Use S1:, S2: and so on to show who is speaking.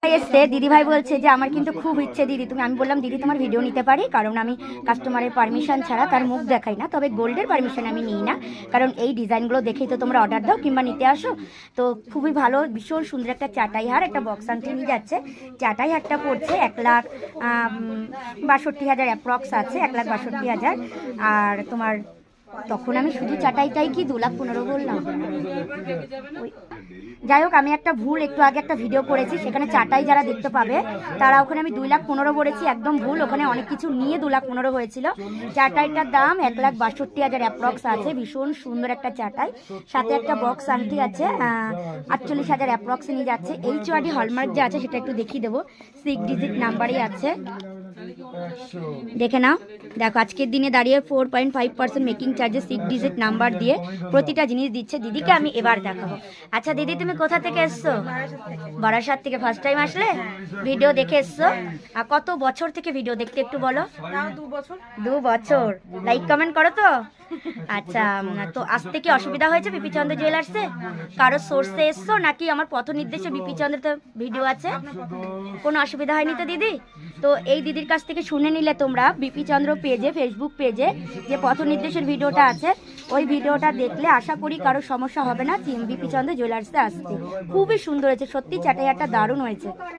S1: এসছে দিদিভাই বলছে যে আমার কিন্তু খুব ইচ্ছে দিদি তুমি, আমি বললাম দিদি তোমার ভিডিও নিতে পারি, কারণ আমি কাস্টমারের পারমিশন ছাড়া তার মুখ দেখাই না, তবে গোল্ডের পারমিশন আমি নিই না, কারণ এই ডিজাইনগুলো দেখেই তো তোমরা অর্ডার দাও কিংবা নিতে আসো। তো খুবই ভালো, ভীষণ সুন্দর একটা চাটাই হার, একটা বক্স আংটি নিয়ে যাচ্ছে। চাটাই হারটা পড়ছে 1,62,000 অ্যাপ্রক্স আছে, 1,62,000। আর তোমার তখন আমি শুধু চাটাইটাই কি 2,15,000 বললাম। যাই হোক, আমি একটা ভুল, একটু আগে একটা ভিডিও করেছি, সেখানে চাটাই যারা দেখতে পাবে তারা ওখানে আমি 2,15,000 বলেছি, একদম ভুল, ওখানে অনেক কিছু নিয়ে 2,15,000 হয়েছিল। চাটাইটার দাম 1,62,000 অ্যাপ্রক্স আছে, ভীষণ সুন্দর একটা চাটাই, সাথে একটা বক্স আংটি আছে 48,000 অ্যাপ্রক্স নিয়ে যাচ্ছে। HOD হলমার্ক যে আছে সেটা একটু দেখিয়ে দেবো, 6 ডিজিট নাম্বারই আছে, দেখে নাও। দেখো আজকের দিনে দাঁড়িয়ে 4.5% মেকিং চার্জে 6 ডিজিট নাম্বার দিয়ে প্রতিটা জিনিস দিচ্ছে। দিদিকে আমি এবার দেখাবো। আচ্ছা দিদি, তুমি কোথা থেকে এসছো? বারাসাত থেকে। ফার্স্ট টাইম আসলে? ভিডিও দেখে এসছো? আর কত বছর থেকে ভিডিও দেখতে একটু বলো। 2 বছর। লাইক কমেন্ট করো তো? আচ্ছা, তো আসতে কি অসুবিধা হয়েছে বিপি চন্দ্র জুয়েলার্সে? কারো সোর্সে এসছো নাকি আমার পথ নির্দেশে বিপি চন্দ্রতে ভিডিও আছে? কোনো অসুবিধা হয়নি তো দিদি? তো এই দিদির কাছ থেকে শুনে নিলে তোমরা বিপি চন্দ্র পেজে, ফেসবুক পেজে যে পথ নির্দেশের ভিডিওটা আছে, ওই ভিডিওটা দেখলে আশা করি কারো সমস্যা হবে না বিপি চন্দ্র জুয়েলার্সে আসতে। খুবই সুন্দর হয়েছে, সত্যি চাটাইয়াটা দারুণ হয়েছে।